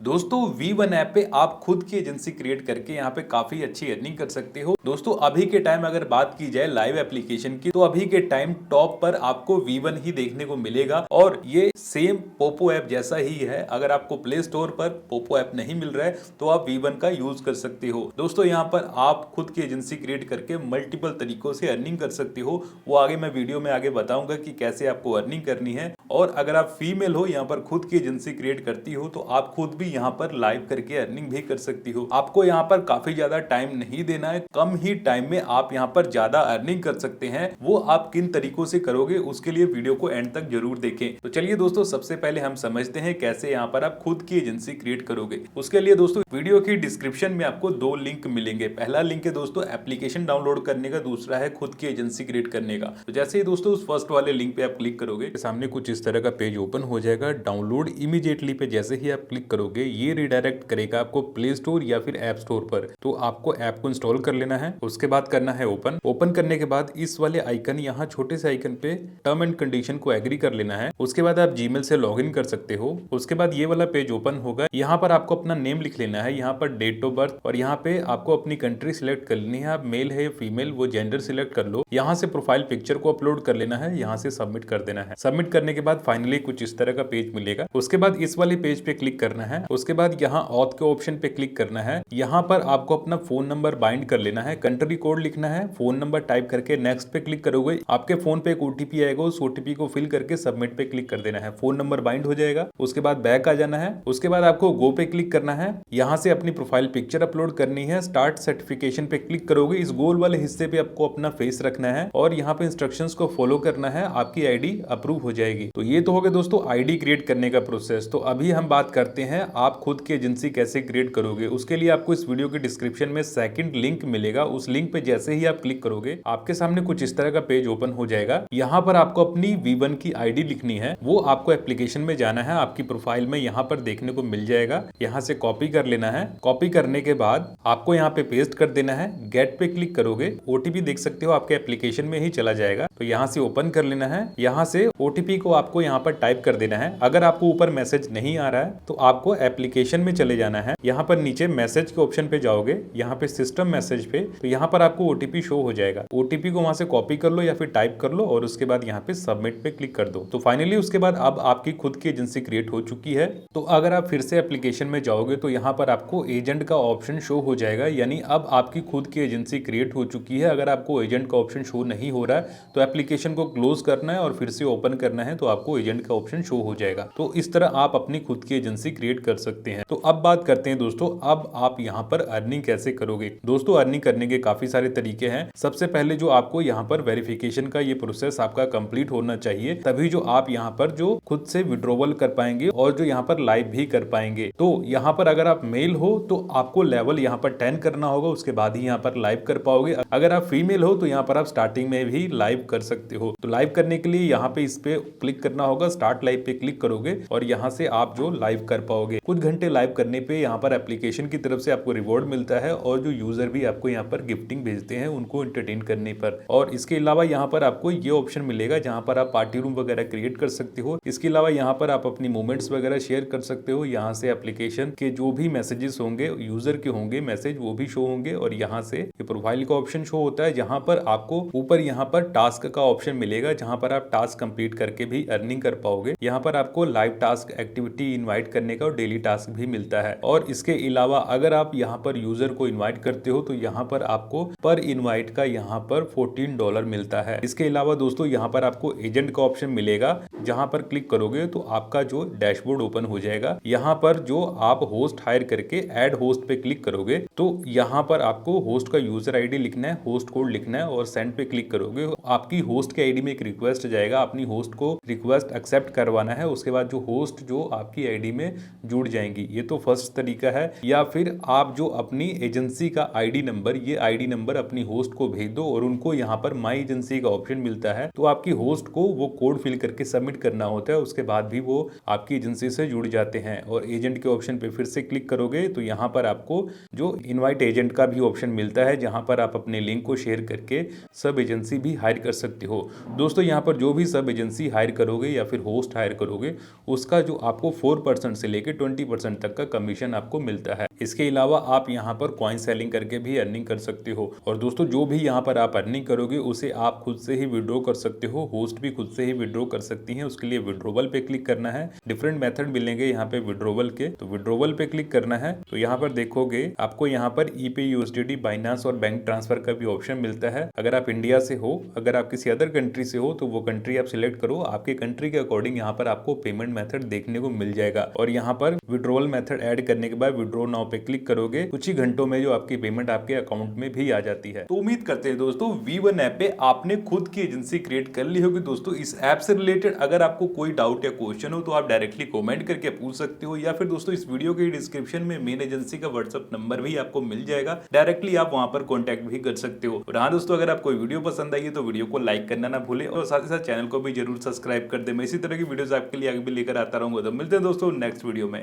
दोस्तों V1 app पे आप खुद की एजेंसी क्रिएट करके यहाँ पे काफी अच्छी अर्निंग कर सकते हो। दोस्तों अभी के टाइम अगर बात की जाए लाइव एप्लीकेशन की तो अभी के टाइम टॉप पर आपको V1 ही देखने को मिलेगा और ये सेम पोपो ऐप जैसा ही है। अगर आपको प्ले स्टोर पर पोपो ऐप नहीं मिल रहा है तो आप V1 का यूज कर सकते हो। दोस्तों यहाँ पर आप खुद की एजेंसी क्रिएट करके मल्टीपल तरीकों से अर्निंग कर सकते हो। वो आगे मैं वीडियो में आगे बताऊंगा कि कैसे आपको अर्निंग करनी है। और अगर आप फीमेल हो यहाँ पर खुद की एजेंसी क्रिएट करती हो तो आप खुद भी यहाँ पर लाइव करके अर्निंग भी कर सकती हो। आपको यहाँ पर काफी ज्यादा टाइम नहीं देना है, कम ही टाइम में आप यहाँ पर ज्यादा अर्निंग कर सकते हैं। वो आप किन तरीकों से करोगे उसके लिए वीडियो को एंड तक जरूर देखें। तो चलिए दोस्तों सबसे पहले हम समझते हैं कैसे यहाँ पर आप खुद की एजेंसी क्रिएट करोगे। उसके लिए दोस्तों वीडियो की डिस्क्रिप्शन में आपको दो लिंक मिलेंगे। पहला लिंक है दोस्तों एप्लीकेशन डाउनलोड करने का, दूसरा है खुद की एजेंसी क्रिएट करने का। तो जैसे ही दोस्तों उस फर्स्ट वाले लिंक पे आप क्लिक करोगे सामने कुछ इस तरह का पेज ओपन हो जाएगा। डाउनलोड इमीडिएटली पे जैसे ही आप क्लिक करोगे ये रिडायरेक्ट करेगा आपको प्ले स्टोर या फिर ऐप स्टोर पर। तो आपको ऐप को इंस्टॉल कर लेना है, उसके बाद करना है ओपन करने के बाद इस वाले आइकन यहाँ छोटे से आइकन पे टर्म एंड कंडीशन को एग्री कर लेना है। उसके बाद आप जीमेल से लॉग इन कर सकते हो। उसके बाद ये वाला पेज ओपन होगा। यहाँ पर आपको अपना नेम लिख लेना है, यहाँ पर डेट ऑफ बर्थ और यहाँ पे आपको अपनी कंट्री सिलेक्ट कर लेनी है। आप मेल है फीमेल वो जेंडर सिलेक्ट कर लो। यहाँ से प्रोफाइल पिक्चर को अपलोड कर लेना है, यहाँ से सबमिट कर देना है। सबमिट करने के बाद फाइनली कुछ इस तरह का पेज मिलेगा। उसके बाद इस वाले पेज पे क्लिक करना है। उसके बाद यहाँ ऑथ के ऑप्शन पे क्लिक करना है। यहाँ पर आपको अपना फोन नंबर बाइंड कर लेना है, कंट्री कोड लिखना है, फोन नंबर टाइप करके नेक्स्ट पे क्लिक करोगे। आपके फोन पे एक ओटीपी आएगा, उस ओटीपी को फिल करके सबमिट पे क्लिक कर देना है। फोन नंबर बाइंड हो जाएगा। उसके बाद बैक आ जाना है। उसके बाद आपको गो पे क्लिक करना है। यहाँ से अपनी प्रोफाइल पिक्चर अपलोड करनी है। स्टार्ट सर्टिफिकेशन पे क्लिक करोगे। इस गोल वाले हिस्से पे आपको अपना फेस रखना है और यहाँ पे इंस्ट्रक्शंस को फॉलो करना है। आपकी आईडी अप्रूव हो जाएगी। तो ये तो हो गया दोस्तों आईडी क्रिएट करने का प्रोसेस। तो अभी हम बात करते हैं आप खुद की एजेंसी कैसे क्रिएट करोगे। उसके लिए आपको इस वीडियो के डिस्क्रिप्शन में सेकंड लिंक मिलेगा। उस लिंक पे जैसे ही आप क्लिक करोगे आपके सामने कुछ इस तरह का पेज ओपन हो जाएगा। यहाँ पर आपको अपनी V1 की आईडी लिखनी है। वो आपको एप्लीकेशन में जाना है, आपकी प्रोफाइल में यहाँ पर देखने को मिल जाएगा। यहाँ से कॉपी कर लेना है। कॉपी करने के बाद आपको यहाँ पे पेस्ट कर देना है। गेट पे क्लिक करोगे, ओटीपी देख सकते हो आपके एप्लीकेशन में ही चला जाएगा। तो यहाँ से ओपन कर लेना है। यहाँ से ओटीपी को आपको यहाँ पर टाइप कर देना है। अगर आपको ऊपर मैसेज नहीं आ रहा है तो आपको एप्लीकेशन में चले जाना है। यहाँ पर नीचे मैसेज के ऑप्शन पे जाओगे, यहाँ पे सिस्टम मैसेज पे, तो यहाँ पर आपको ओटीपी शो हो जाएगा। ओटीपी को वहां से कॉपी कर लो या फिर टाइप कर लो और उसके बाद यहाँ पे सबमिट पे क्लिक कर दो। तो फाइनली उसके बाद अब आपकी खुद की एजेंसी क्रिएट हो चुकी है। तो अगर आप फिर से एप्लीकेशन में जाओगे तो यहाँ पर आपको एजेंट का ऑप्शन शो हो जाएगा, यानी अब आपकी खुद की एजेंसी क्रिएट हो चुकी है। अगर आपको एजेंट का ऑप्शन शो नहीं हो रहा है तो एप्लीकेशन को क्लोज करना है और फिर से ओपन करना है, तो आपको एजेंट का ऑप्शन शो हो जाएगा। तो इस तरह आप अपनी खुद की एजेंसी क्रिएट कर सकते हैं। तो अब बात करते हैं दोस्तों अब आप यहाँ पर अर्निंग कैसे करोगे। दोस्तों अर्निंग करने के काफी सारे तरीके हैं। सबसे पहले जो आपको यहाँ पर वेरिफिकेशन का ये प्रोसेस आपका कंप्लीट होना चाहिए, तभी जो आप यहाँ पर जो खुद से विड्रॉवल कर पाएंगे और जो यहाँ पर लाइव भी कर पाएंगे। तो यहाँ पर अगर आप मेल हो तो आपको लेवल यहाँ पर 10 करना होगा, उसके बाद ही यहाँ पर लाइव कर पाओगे। अगर आप फीमेल हो तो यहाँ पर आप स्टार्टिंग में भी लाइव कर सकते हो। तो लाइव करने के लिए यहाँ पे इस पे क्लिक करना होगा, स्टार्ट लाइव पे क्लिक करोगे और यहाँ से आप जो लाइव कर पाओगे। कुछ घंटे लाइव करने पे यहाँ पर एप्लीकेशन की तरफ से आपको रिवॉर्ड मिलता है और जो यूजर भी आपको यहाँ पर गिफ्टिंग भेजते हैं उनको एंटरटेन करने पर। और इसके अलावा यहाँ पर आपको ये ऑप्शन मिलेगा जहाँ पर आप पार्टी रूम वगैरह क्रिएट कर सकते हो। इसके अलावा यहाँ पर आप अपनी मूवमेंट्स वगैरह शेयर कर सकते हो। यहाँ से एप्लीकेशन के जो भी मैसेजेस होंगे यूजर के होंगे मैसेज वो भी शो होंगे और यहाँ से ये प्रोफाइल का ऑप्शन शो होता है, जहाँ पर आपको ऊपर यहाँ पर टास्क का ऑप्शन मिलेगा, जहाँ पर आप टास्क कंप्लीट करके भी अर्निंग कर पाओगे। यहाँ पर आपको लाइव टास्क एक्टिविटी इन्वाइट करने का और डेली टास्क भी मिलता है। और इसके अलावा अगर आप यहाँ पर यूजर को इन्वाइट करते हो तो यहाँ पर आपको पर इनवाइट का यहाँ पर $14 मिलता है। इसके अलावा दोस्तों यहाँ पर आपको एजेंट का ऑप्शन मिलेगा, जहाँ पर क्लिक करोगे तो आपका जो डैशबोर्ड ओपन हो जाएगा। यहाँ पर जो आप होस्ट हायर करके ऐड होस्ट पे क्लिक करोगे तो यहाँ पर आपको होस्ट का यूजर आईडी लिखना है, होस्ट कोड लिखना है और सेंड पे क्लिक करोगे। आपकी होस्ट के आईडी में एक रिक्वेस्ट जाएगा, अपनी होस्ट को रिक्वेस्ट एक्सेप्ट करवाना है। उसके बाद जो होस्ट जो आपकी आईडी में जुड़ जाएंगी। ये तो फर्स्ट तरीका है। या फिर आप जो अपनी एजेंसी का आईडी नंबर, ये आईडी नंबर अपनी होस्ट को भेज दो और उनको यहाँ पर माई एजेंसी का ऑप्शन मिलता है, तो आपकी होस्ट को वो कोड फिल करके सबमिट करना होता है। उसके बाद भी वो आपकी एजेंसी से जुड़ जाते हैं। और एजेंट के ऑप्शन पे फिर से क्लिक करोगे तो यहाँ पर आपको जो इनवाइट एजेंट का भी ऑप्शन मिलता है, जहाँ पर आप अपने लिंक को शेयर करके सब एजेंसी भी हायर कर सकते हो। दोस्तों यहाँ पर जो भी सब एजेंसी हायर करोगे या फिर होस्ट हायर करोगे उसका जो आपको 4% से लेके 20% तक का कमीशन आपको मिलता है। इसके अलावा आप यहाँ पर कॉइन सेलिंग करके भी अर्निंग कर सकते हो। और दोस्तों जो भी यहाँ पर आप अर्निंग करोगे उसे आप खुद से ही विड्रॉ कर सकते हो, होस्ट भी खुद से ही विड्रॉ कर सकती हैं। उसके लिए विड्रोवल पे क्लिक करना है। डिफरेंट मेथड मिलेंगे यहाँ पे विड्रोवल के, तो विड्रोवल पे क्लिक करना है। तो यहाँ पर देखोगे आपको यहाँ पर ईपे यूएसडीटी, बाइनांस और बैंक ट्रांसफर का भी ऑप्शन मिलता है। अगर आप इंडिया से हो, अगर आप किसी अदर कंट्री से हो तो वो कंट्री आप सिलेक्ट करो। आपके कंट्री के अकॉर्डिंग यहाँ पर आपको पेमेंट मेथड देखने को मिल जाएगा। और यहाँ पर विड्रोवल मेथड ऐड करने के बाद विड्रॉ नाउ पे क्लिक करोगे, कुछ ही घंटों में जो आपकी पेमेंट आपके अकाउंट में भी आ जाती है। तो उम्मीद करते हैं दोस्तों V1 ऐप पे आपने खुद की एजेंसी क्रिएट कर ली होगी। दोस्तों इस ऐप से रिलेटेड अगर आपको कोई डाउट या क्वेश्चन हो तो आप डायरेक्टली कमेंट करके पूछ सकते हो, या फिर दोस्तों इस वीडियो के डिस्क्रिप्शन में मेन एजेंसी का व्हाट्सएप नंबर भी आपको मिल जाएगा, डायरेक्टली आप वहां पर कॉन्टैक्ट भी कर सकते हो। और हाँ दोस्तों, अगर आपको वीडियो पसंद आई है तो वीडियो को लाइक करना ना भूले और साथ ही साथ चैनल को भी जरूर सब्सक्राइब कर दे। मैं इसी तरह की वीडियोस आपके लिए आगे भी लेकर आता रहूंगा। तो मिलते हैं दोस्तों नेक्स्ट वीडियो में।